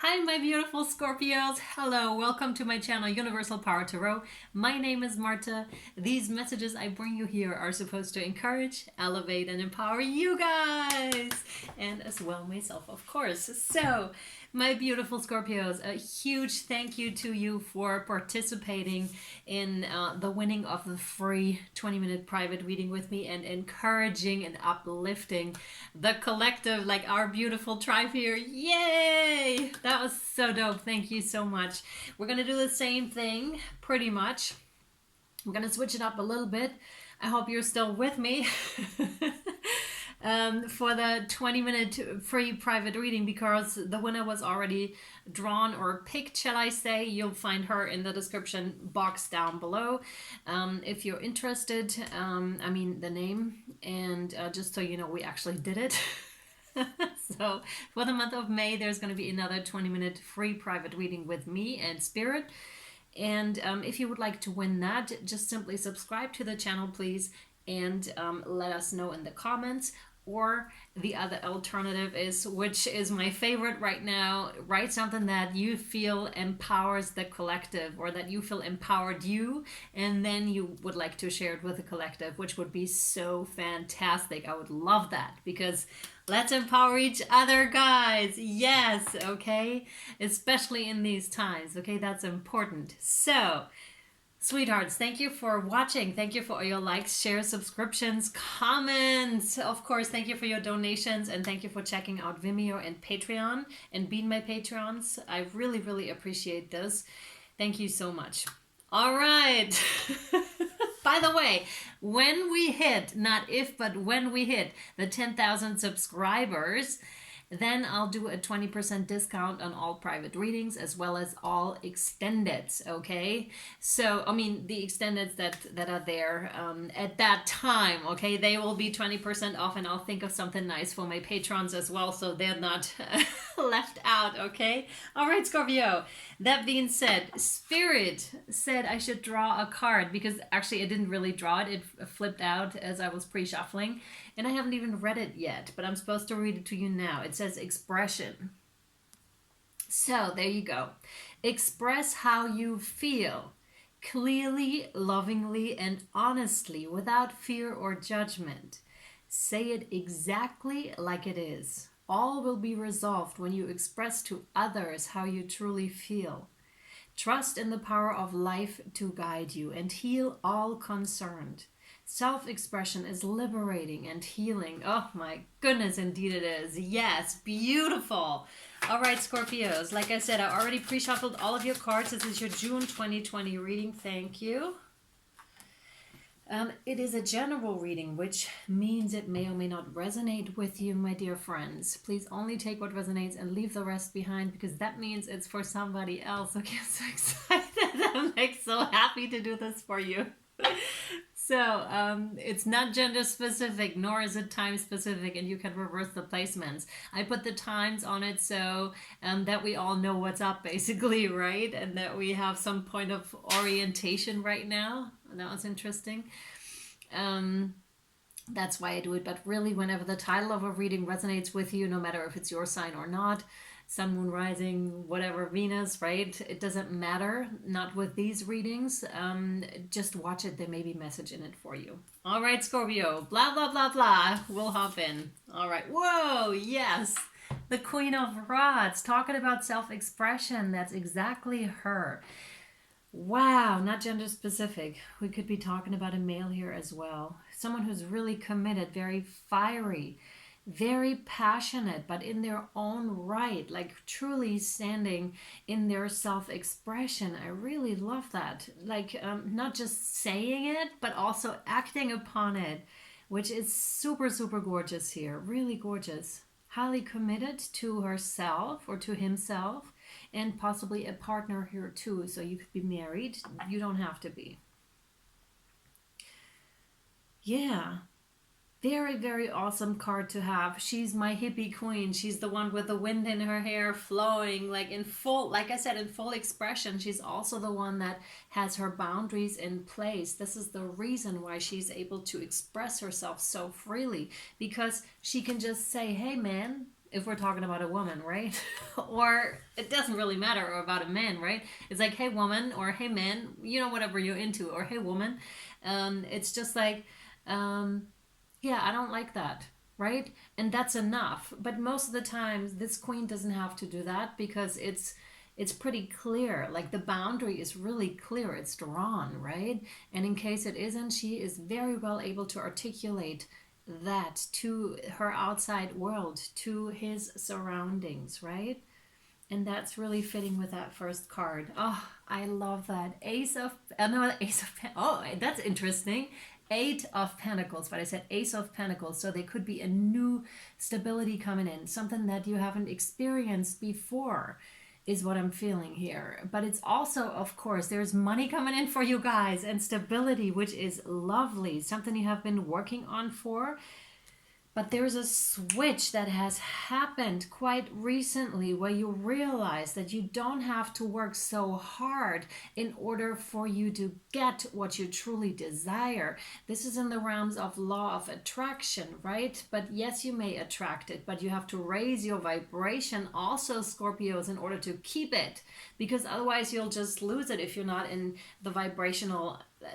Hi, my beautiful Scorpios. Hello, welcome to my channel, Universal Power Tarot. My name is Marta. These messages I bring you here are supposed to encourage, elevate, and empower you guys, and as well myself, of course. So, my beautiful Scorpios, a huge thank you to you for participating in the winning of the free 20-minute private reading with me and encouraging and uplifting the collective, like our beautiful tribe here. Yay! That was so dope. Thank you so much. We're going to do the same thing pretty much. I'm going to switch it up a little bit. I hope you're still with me. For the 20-minute free private reading, because the winner was already drawn or picked, shall I say. You'll find her in the description box down below if you're interested. I mean the name, and just so you know, we actually did it. So for the month of May, there's going to be another 20-minute free private reading with me and Spirit. And if you would like to win that, just simply subscribe to the channel, please, and let us know in the comments. Or the other alternative is, which is my favorite right now, write something that you feel empowers the collective, or that you feel empowered you, and then you would like to share it with the collective, which would be so fantastic. I would love that, because let's empower each other, guys. Yes, okay? Especially in these times, okay? That's important. So, sweethearts, thank you for watching. Thank you for all your likes, shares, subscriptions, comments. Of course, thank you for your donations, and thank you for checking out Vimeo and Patreon and being my patrons. I really, really appreciate this. Thank you so much. All right. By the way, when we hit, not if, but when we hit the 10,000 subscribers, then I'll do a 20% discount on all private readings as well as all extendeds, okay? So, I mean, the extendeds that are there at that time, okay? They will be 20% off, and I'll think of something nice for my patrons as well, so they're not left out, okay? All right, Scorpio. That being said, Spirit said I should draw a card, because actually I didn't really draw it. It flipped out as I was pre-shuffling, and I haven't even read it yet, but I'm supposed to read it to you now. It says expression. So there you go. Express how you feel, clearly, lovingly, and honestly, without fear or judgment. Say it exactly like it is. All will be resolved when you express to others how you truly feel. Trust in the power of life to guide you and heal all concerned. Self-expression is liberating and healing. Oh my goodness, indeed it is. Yes, beautiful. All right, Scorpios. Like I said, I already pre-shuffled all of your cards. This is your June 2020 reading. Thank you. It is a general reading, which means it may or may not resonate with you, my dear friends. Please only take what resonates and leave the rest behind, because that means it's for somebody else. Okay, I'm so excited. I'm like so happy to do this for you. So it's not gender specific, nor is it time specific, and you can reverse the placements. I put the times on it so that we all know what's up, basically, right? And that we have some point of orientation right now. That was interesting. That's why I do it. But really, whenever the title of a reading resonates with you, no matter if it's your sign or not, sun, moon, rising, whatever, Venus, right? It doesn't matter. Not with these readings. Just watch it. There may be a message in it for you. All right, Scorpio. Blah, blah, blah, blah. We'll hop in. All right. Whoa, yes. The Queen of Rods. Talking about self-expression. That's exactly her. Wow, not gender specific. We could be talking about a male here as well. Someone who's really committed, very fiery, very passionate, but in their own right, like truly standing in their self-expression. I really love that. Like not just saying it, but also acting upon it, which is super, super gorgeous here. Really gorgeous. Highly committed to herself or to himself, and possibly a partner here too. So you could be married. You don't have to be. Yeah. Very, very awesome card to have. She's my hippie queen. She's the one with the wind in her hair flowing, like in full, like I said, in full expression. She's also the one that has her boundaries in place. This is the reason why she's able to express herself so freely, because she can just say, hey man, if we're talking about a woman, right? Or it doesn't really matter, or about a man, right? It's like, hey woman, or hey man, you know, whatever you're into, or hey woman. It's just like, yeah, I don't like that, right? And that's enough. But most of the times, this queen doesn't have to do that, because it's pretty clear. Like, the boundary is really clear, it's drawn, right? And in case it isn't, she is very well able to articulate that to her outside world, to his surroundings, right? And that's really fitting with that first card. Oh, I love that. Oh, that's interesting. Eight of Pentacles, but I said Ace of Pentacles, so there could be a new stability coming in, something that you haven't experienced before, is what I'm feeling here. But it's also, of course, there's money coming in for you guys, and stability, which is lovely, something you have been working on for. But there's a switch that has happened quite recently, where you realize that you don't have to work so hard in order for you to get what you truly desire. This is in the realms of law of attraction, right? But yes, you may attract it, but you have to raise your vibration also, Scorpios, in order to keep it, because otherwise you'll just lose it if you're not in the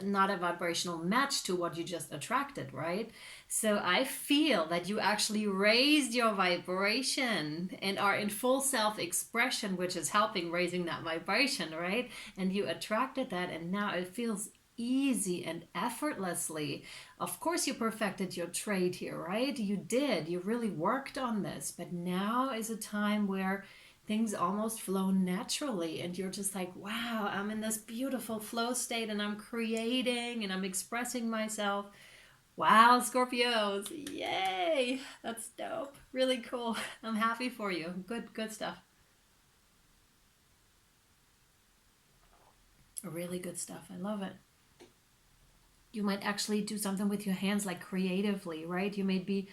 not a vibrational match to what you just attracted, right? So I feel that you actually raised your vibration and are in full self-expression, which is helping raising that vibration, right? And you attracted that, and now it feels easy and effortlessly. Of course, you perfected your trade here, right? You did. You really worked on this, but now is a time where things almost flow naturally, and you're just like, wow, I'm in this beautiful flow state, and I'm creating and I'm expressing myself. Wow, Scorpios, yay, that's dope. Really cool. I'm happy for you. Good stuff. Really good stuff. I love it. You might actually do something with your hands, like creatively, right? You may be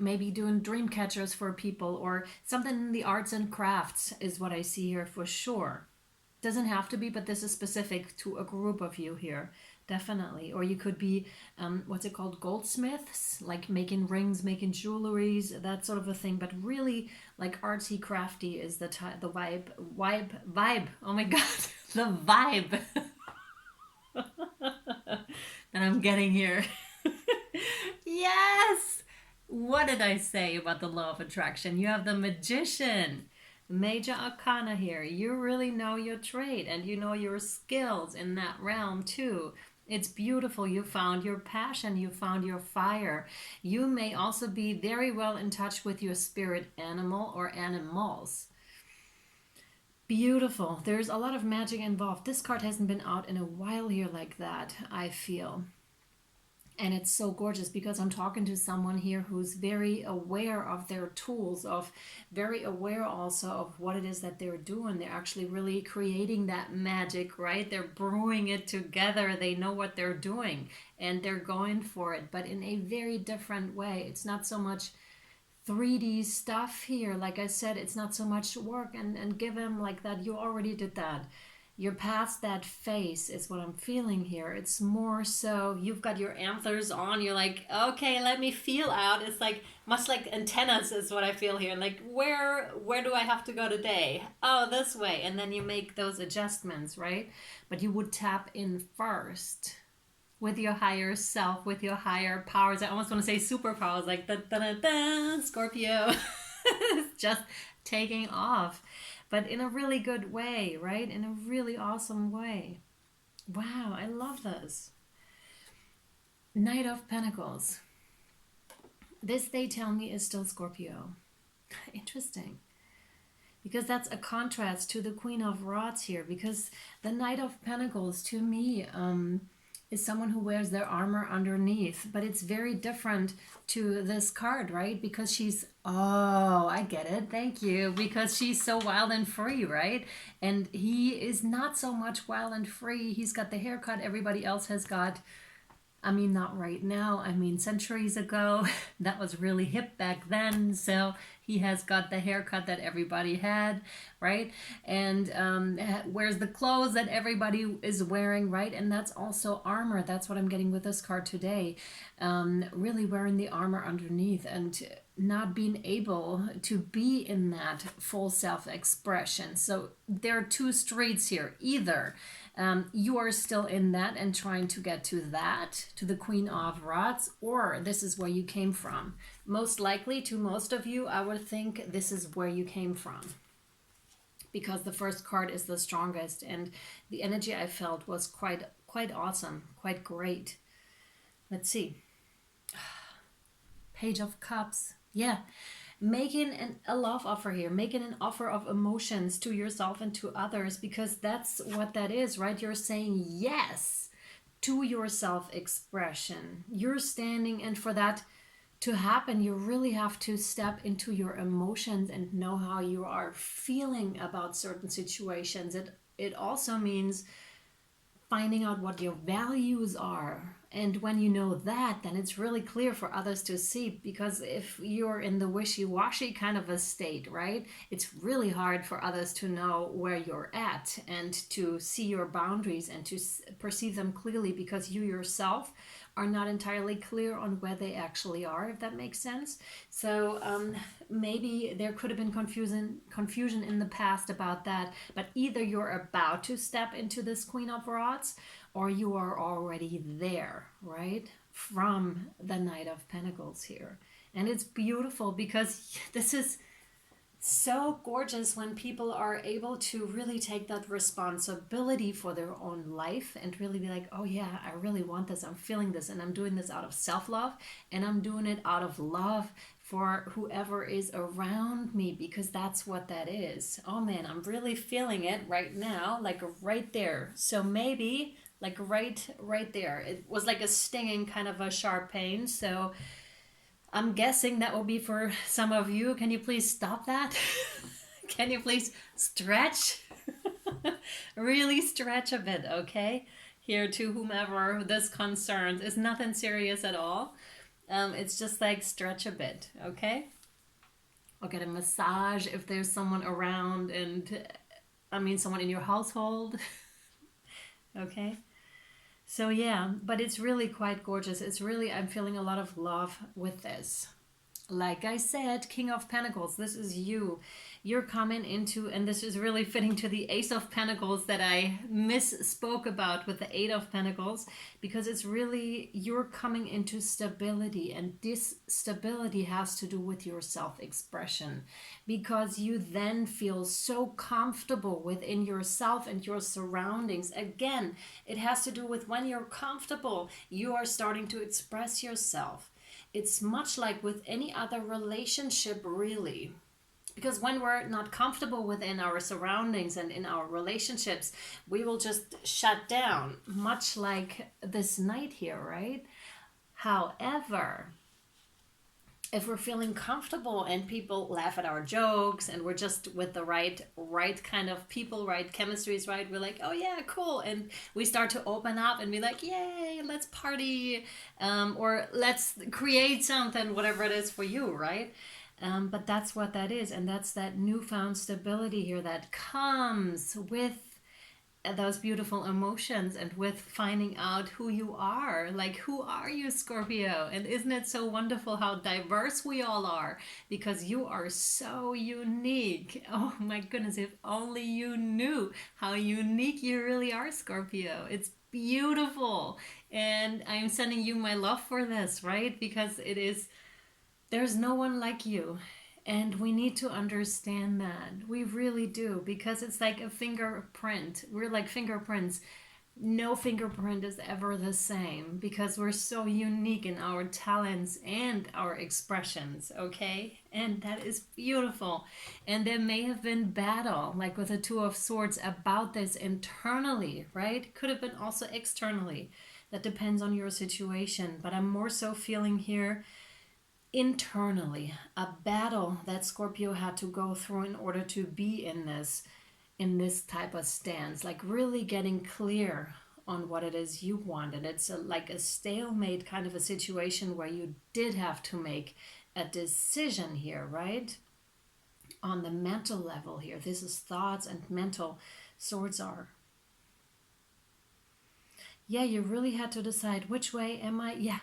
maybe doing dream catchers for people, or something in the arts and crafts is what I see here for sure. Doesn't have to be, but this is specific to a group of you here, definitely. Or you could be, what's it called, goldsmiths, like making rings, making jewelries, that sort of a thing. But really, like artsy crafty is the vibe. Oh my god, the vibe that I'm getting here. Yes. What did I say about the law of attraction? You have the Magician, major arcana here. You really know your trade, and you know your skills in that realm too. It's beautiful. You found your passion. You found your fire. You may also be very well in touch with your spirit animal or animals. Beautiful. There's a lot of magic involved. This card hasn't been out in a while here like that, I feel. And it's so gorgeous, because I'm talking to someone here who's very aware of their tools, of very aware also of what it is that they're doing. They're actually really creating that magic, right? They're brewing it together. They know what they're doing, and they're going for it, but in a very different way. It's not so much 3D stuff here. Like I said, it's not so much work and give him like that. You already did that. You're past that phase, is what I'm feeling here. It's more so you've got your antlers on. You're like, okay, let me feel out. It's like much like antennas is what I feel here. Like, where do I have to go today? Oh, this way. And then you make those adjustments, right? But you would tap in first with your higher self, with your higher powers. I almost want to say superpowers, like da da da da, Scorpio. Just taking off, but in a really good way, right? In a really awesome way. Wow, I love this. Knight of Pentacles. This, they tell me, is still Scorpio. Interesting. Because that's a contrast to the Queen of Rods here. Because the Knight of Pentacles, to me, is someone who wears their armor underneath. But it's very different to this card, right? Because she's, oh, I get it. Thank you. Because she's so wild and free, right? And he is not so much wild and free. He's got the haircut everybody else has got. I mean, not right now. I mean, centuries ago, that was really hip back then. So he has got the haircut that everybody had, right? And wears the clothes that everybody is wearing, right? And that's also armor. That's what I'm getting with this card today. Really wearing the armor underneath. And not being able to be in that full self-expression. So there are two streets here. Either you are still in that and trying to get to that, to the Queen of Rods, or this is where you came from. Most likely, to most of you, I would think this is where you came from, because the first card is the strongest, and the energy I felt was quite awesome, quite great. Let's see. Page of Cups. Yeah, making a love offer here, making an offer of emotions to yourself and to others, because that's what that is, right? You're saying yes to your self-expression. You're standing, and for that to happen, you really have to step into your emotions and know how you are feeling about certain situations. It also means finding out what your values are. And when you know that, then it's really clear for others to see, because if you're in the wishy-washy kind of a state, right, it's really hard for others to know where you're at and to see your boundaries and to perceive them clearly, because you yourself are not entirely clear on where they actually are, if that makes sense. So maybe there could have been confusion in the past about that, but either you're about to step into this Queen of Rods, or you are already there, right? From the Knight of Pentacles here. And it's beautiful, because this is so gorgeous when people are able to really take that responsibility for their own life and really be like, oh yeah, I really want this, I'm feeling this, and I'm doing this out of self-love, and I'm doing it out of love for whoever is around me, because that's what that is. Oh man, I'm really feeling it right now, like right there. So maybe like right there, it was like a stinging kind of a sharp pain. So I'm guessing that will be for some of you. Can you please stop that? Can you please stretch? Really stretch a bit, okay? Here, to whomever this concerns. It's nothing serious at all. It's just like stretch a bit, okay? Or get a massage if there's someone around, and I mean someone in your household. Okay? So yeah, but it's really quite gorgeous. It's really, I'm feeling a lot of love with this. Like I said, King of Pentacles, this is you. You're coming into, and this is really fitting to the Ace of Pentacles that I misspoke about with the Eight of Pentacles, because it's really, you're coming into stability, and this stability has to do with your self-expression, because you then feel so comfortable within yourself and your surroundings. Again, it has to do with when you're comfortable, you are starting to express yourself. It's much like with any other relationship, really. Because when we're not comfortable within our surroundings and in our relationships, we will just shut down, much like this Knight here, right? However, if we're feeling comfortable and people laugh at our jokes, and we're just with the right kind of people, right chemistries, right, we're like, oh yeah, cool, and we start to open up and be like, yay, let's party, or let's create something, whatever it is for you, right? But that's what that is, and that's that newfound stability here that comes with those beautiful emotions and with finding out who you are. Like, who are you, Scorpio? And isn't it so wonderful how diverse we all are, because you are so unique. Oh my goodness, if only you knew how unique you really are, Scorpio. It's beautiful, and I'm sending you my love for this, right? Because it is, there's no one like you. And we need to understand that. We really do, because it's like a fingerprint. We're like fingerprints. No fingerprint is ever the same, because we're so unique in our talents and our expressions, okay? And that is beautiful. And there may have been battle, like with the Two of Swords, about this internally, right? Could have been also externally. That depends on your situation. But I'm more so feeling here internally, a battle that Scorpio had to go through in order to be in this type of stance, like really getting clear on what it is you want. And it's like a stalemate kind of a situation where you did have to make a decision here, right? On the mental level here, this is thoughts and mental. Swords are, yeah, you really had to decide, which way am I, yeah,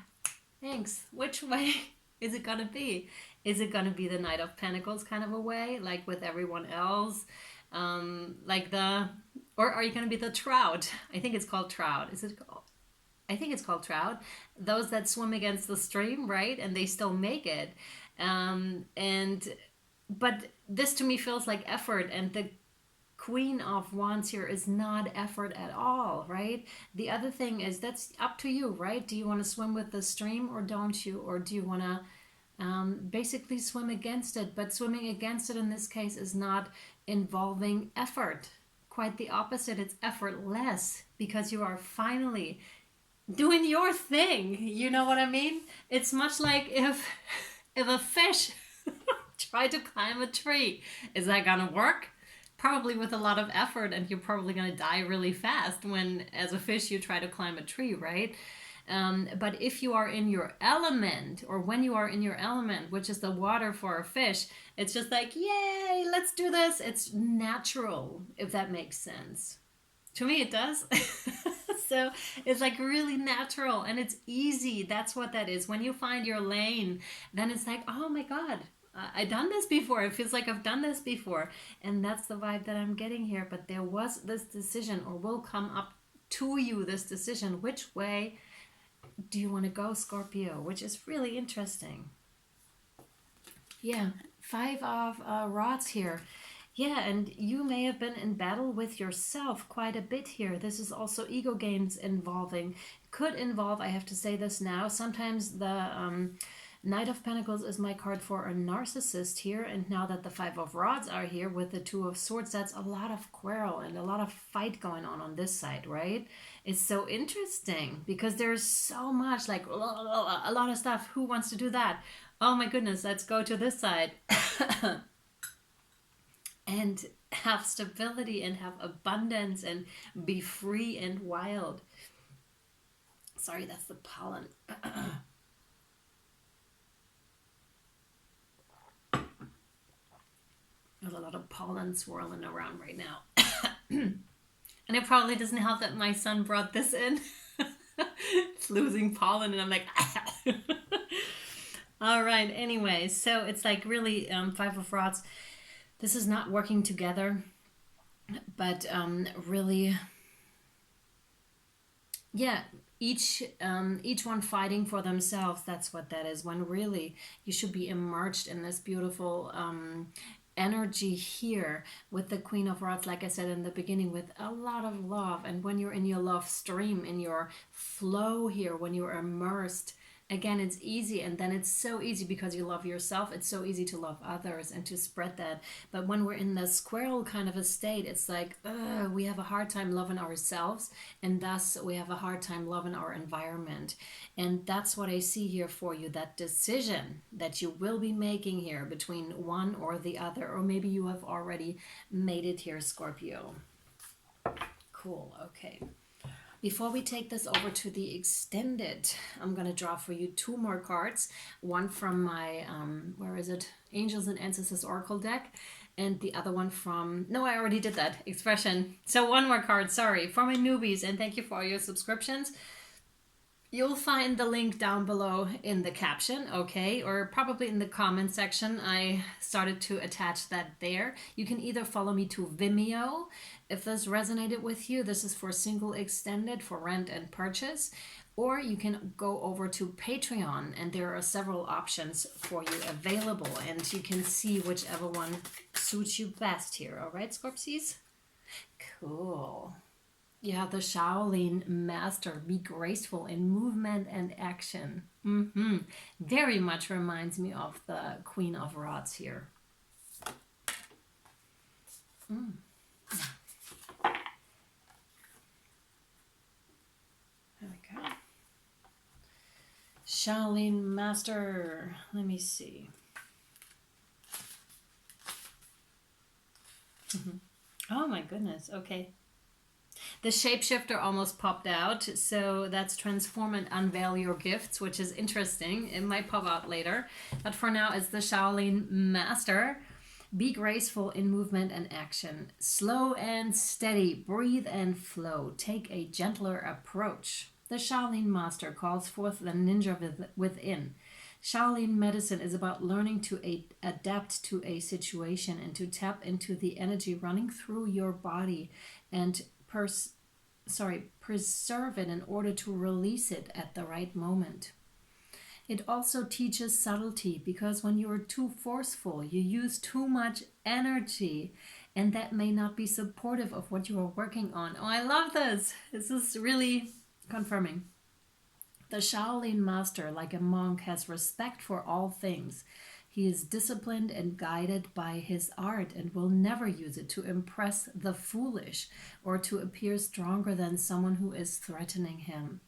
thanks, which way is it gonna be? Is it going to be the Knight of Pentacles kind of a way, like with everyone else? Like the, or are you going to be the trout? I think it's called trout. Is it called? I think it's called trout. Those that swim against the stream, right? And they still make it. But this to me feels like effort, and the Queen of Wands here is not effort at all, right? The other thing is that's up to you, right? Do you want to swim with the stream or don't you? Or do you want to basically swim against it? But swimming against it in this case is not involving effort. Quite the opposite. It's effortless because you are finally doing your thing. You know what I mean? It's much like if a fish tried to climb a tree. Is that gonna work? Probably with a lot of effort, and you're probably gonna die really fast when, as a fish, you try to climb a tree, right? But if you are in your element, or when you are in your element, which is the water for a fish, it's just like, yay, let's do this. It's natural, if that makes sense. To me, it does. So it's like really natural and it's easy. That's what that is. When you find your lane, then it's like, oh my God, I've done this before. It feels like I've done this before. And that's the vibe that I'm getting here. But there was this decision, or will come up to you, this decision. Which way do you want to go, Scorpio? Which is really interesting. Yeah, 5 of rods here. Yeah, and you may have been in battle with yourself quite a bit here. This is also ego games involving. Could involve, I have to say this now, sometimes the Knight of Pentacles is my card for a narcissist here. And now that the 5 of rods are here with the 2 of swords, that's a lot of quarrel and a lot of fight going on this side, right? It's so interesting because there's so much, like a lot of stuff. Who wants to do that? Oh my goodness, let's go to this side. And have stability and have abundance and be free and wild. Sorry, that's the pollen. There's a lot of pollen swirling around right now. And it probably doesn't help that my son brought this in. It's losing pollen and I'm like... All right, anyway, so it's like really 5 of rods. This is not working together, but really, yeah, each one fighting for themselves. That's what that is, when really you should be immersed in this beautiful energy here with the Queen of Rods, like I said in the beginning, with a lot of love. And when you're in your love stream, in your flow here, when you're immersed, again, it's easy, and then it's so easy because you love yourself. It's so easy to love others and to spread that. But when we're in the squirrel kind of a state, it's like, we have a hard time loving ourselves, and thus we have a hard time loving our environment. And that's what I see here for you, that decision that you will be making here between one or the other, or maybe you have already made it here, Scorpio. Cool, okay. Before we take this over to the extended, I'm going to draw for you 2 more cards. One from my, where is it? Angels and Ancestors Oracle deck. And the other one from, no, I already did that, Expression. So 1 more card, sorry, for my newbies. And thank you for all your subscriptions. You'll find the link down below in the caption, okay? Or probably in the comment section. I started to attach that there. You can either follow me to Vimeo, if this resonated with you. This is for single extended, for rent and purchase. Or you can go over to Patreon, and there are several options for you available. And you can see whichever one suits you best here. All right, Scorpsies? Cool. You have the Shaolin Master. Be graceful in movement and action. Very much reminds me of the Queen of Rods here. There we go. Shaolin Master. Let me see. Oh my goodness. Okay. The shapeshifter almost popped out, so that's transform and unveil your gifts, which is interesting. It might pop out later, but for now it's the Shaolin Master. Be graceful in movement and action. Slow and steady, breathe and flow. Take a gentler approach. The Shaolin Master calls forth the ninja within. Shaolin medicine is about learning to adapt to a situation and to tap into the energy running through your body and preserve it in order to release it at the right moment. It also teaches subtlety, because when you are too forceful, you use too much energy, and that may not be supportive of what you are working on. Oh, I love this. This is really confirming. The Shaolin master, like a monk, has respect for all things. He is disciplined and guided by his art and will never use it to impress the foolish or to appear stronger than someone who is threatening him.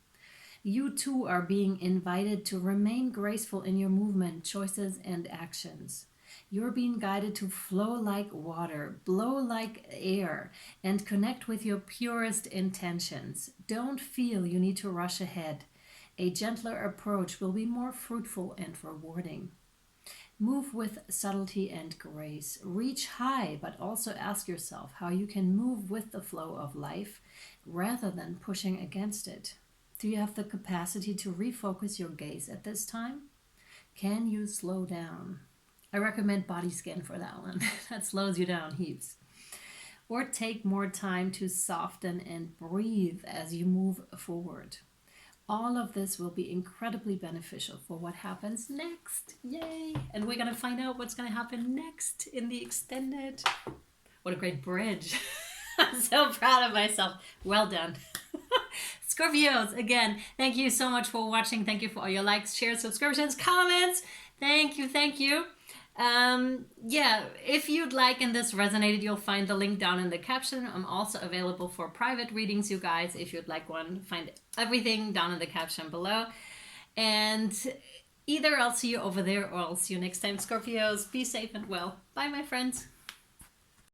You too are being invited to remain graceful in your movement, choices, and actions. You're being guided to flow like water, blow like air, and connect with your purest intentions. Don't feel you need to rush ahead. A gentler approach will be more fruitful and rewarding. Move with subtlety and grace. Reach high, but also ask yourself how you can move with the flow of life rather than pushing against it. Do you have the capacity to refocus your gaze at this time? Can you slow down? I recommend body scan for that one. That slows you down heaps. Or take more time to soften and breathe as you move forward. All of this will be incredibly beneficial for what happens next. Yay! And we're going to find out what's going to happen next in the extended. What a great bridge. I'm so proud of myself. Well done. Scorpios, again, thank you so much for watching. Thank you for all your likes, shares, subscriptions, comments. Thank you, thank you. Yeah, if you'd like and this resonated, you'll find the link down in the caption. I'm also available for private readings, you guys. If you'd like one, find everything down in the caption below. And either I'll see you over there or I'll see you next time, Scorpios. Be safe and well. Bye, my friends.